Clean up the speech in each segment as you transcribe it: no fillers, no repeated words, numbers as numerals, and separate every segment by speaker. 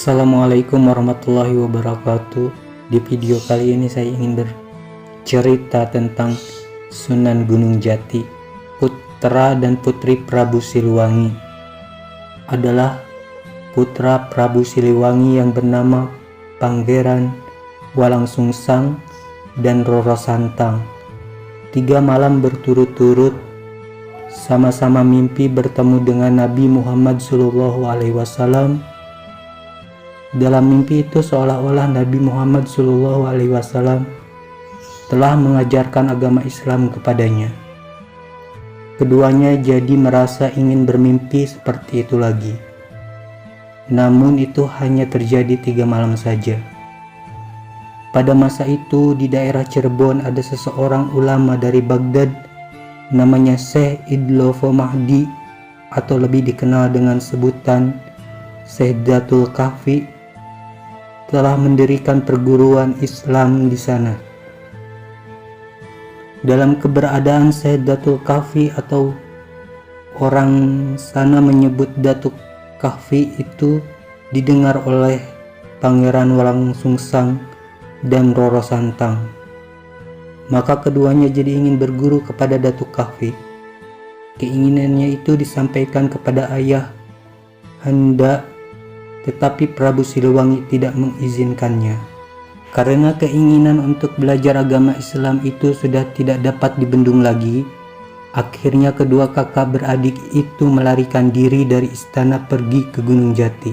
Speaker 1: Assalamualaikum warahmatullahi wabarakatuh. Di video kali ini saya ingin bercerita tentang Sunan Gunung Jati. Putra dan putri Prabu Siliwangi adalah putra Prabu Siliwangi yang bernama Pangeran Walangsungsang dan Roro Santang. 3 malam berturut-turut sama-sama mimpi bertemu dengan Nabi Muhammad SAW. Dalam mimpi itu seolah-olah Nabi Muhammad SAW telah mengajarkan agama Islam kepadanya. Keduanya jadi merasa ingin bermimpi seperti itu lagi. Namun itu hanya terjadi 3 malam saja. Pada masa itu di daerah Cirebon ada seseorang ulama dari Baghdad namanya Syekh Idlofo Mahdi, atau lebih dikenal dengan sebutan Syekh Datul Kahfi, telah mendirikan perguruan Islam di sana. Dalam keberadaan Syekh Datul Kahfi, atau orang sana menyebut Datuk Kahfi, itu didengar oleh Pangeran Walangsungsang dan Roro Santang. Maka keduanya jadi ingin berguru kepada Datuk Kahfi. Keinginannya itu disampaikan kepada ayah Handa, tetapi Prabu Siliwangi tidak mengizinkannya. Karena keinginan untuk belajar agama Islam itu sudah tidak dapat dibendung lagi, akhirnya kedua kakak beradik itu melarikan diri dari istana pergi ke Gunung Jati.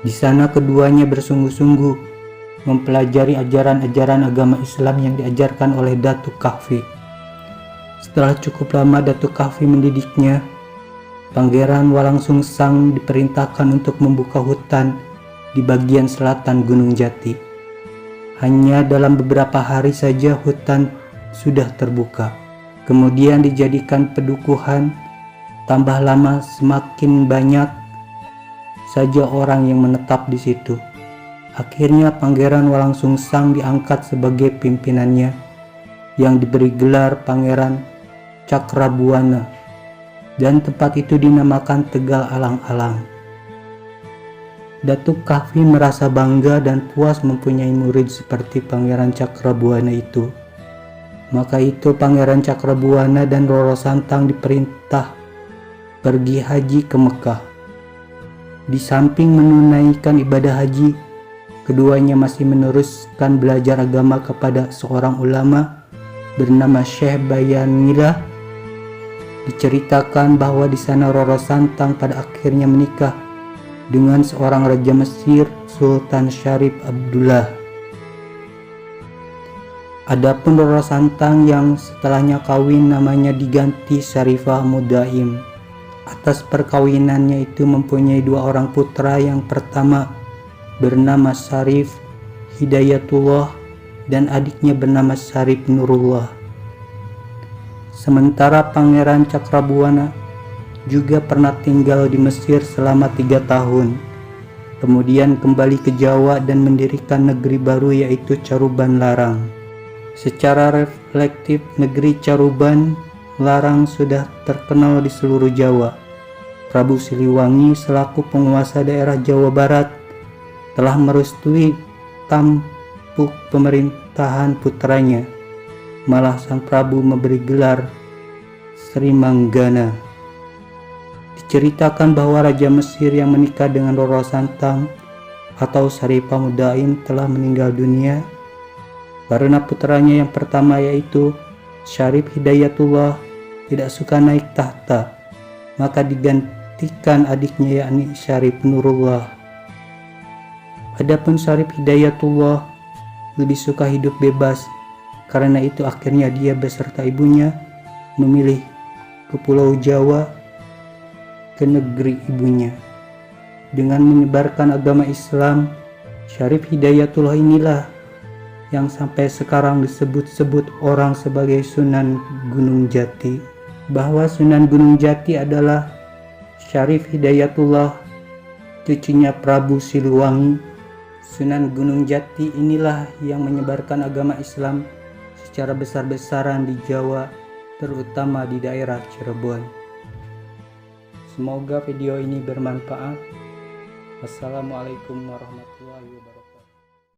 Speaker 1: Di sana keduanya bersungguh-sungguh mempelajari ajaran-ajaran agama Islam yang diajarkan oleh Datuk Kahfi. Setelah cukup lama Datuk Kahfi mendidiknya, Pangeran Walangsungsang diperintahkan untuk membuka hutan di bagian selatan Gunung Jati. Hanya dalam beberapa hari saja hutan sudah terbuka. Kemudian dijadikan pedukuhan. Tambah lama semakin banyak saja orang yang menetap di situ. Akhirnya Pangeran Walangsungsang diangkat sebagai pimpinannya, yang diberi gelar Pangeran Cakrabuana, dan tempat itu dinamakan Tegal Alang-alang. Datuk Kahfi merasa bangga dan puas mempunyai murid seperti Pangeran Cakrabuana itu. Maka itu Pangeran Cakrabuana dan Roro Santang diperintah pergi haji ke Mekah. Di samping menunaikan ibadah haji, keduanya masih meneruskan belajar agama kepada seorang ulama bernama Syekh Bayanillah. Diceritakan bahwa di sana Roro Santang pada akhirnya menikah dengan seorang raja Mesir, Sultan Syarif Abdullah. Adapun Roro Santang yang setelahnya kawin namanya diganti Syarifah Mudaim. Atas perkawinannya itu mempunyai 2 orang putra. Yang pertama bernama Syarif Hidayatullah dan adiknya bernama Syarif Nurullah. Sementara Pangeran Cakrabuana juga pernah tinggal di Mesir selama 3 tahun. Kemudian kembali ke Jawa dan mendirikan negeri baru, yaitu Caruban Larang. Secara reflektif, negeri Caruban Larang sudah terkenal di seluruh Jawa. Prabu Siliwangi selaku penguasa daerah Jawa Barat telah merestui tampuk pemerintahan putranya. Malah sang Prabu memberi gelar Sri Manggana. Diceritakan bahwa Raja Mesir yang menikah dengan Roro Santang atau Syarifah Mudaim telah meninggal dunia karena putranya yang pertama, yaitu Syarif Hidayatullah, tidak suka naik tahta, maka digantikan adiknya, yakni Syarif Nurullah. Adapun Syarif Hidayatullah lebih suka hidup bebas. Karena itu akhirnya dia beserta ibunya memilih ke Pulau Jawa, ke negeri ibunya. Dengan menyebarkan agama Islam, Syarif Hidayatullah inilah yang sampai sekarang disebut-sebut orang sebagai Sunan Gunung Jati. Bahwa Sunan Gunung Jati adalah Syarif Hidayatullah, cucunya Prabu Siliwangi. Sunan Gunung Jati inilah yang menyebarkan agama Islam secara besar-besaran di Jawa, terutama di daerah Cirebon. Semoga video ini bermanfaat. Wassalamualaikum warahmatullahi wabarakatuh.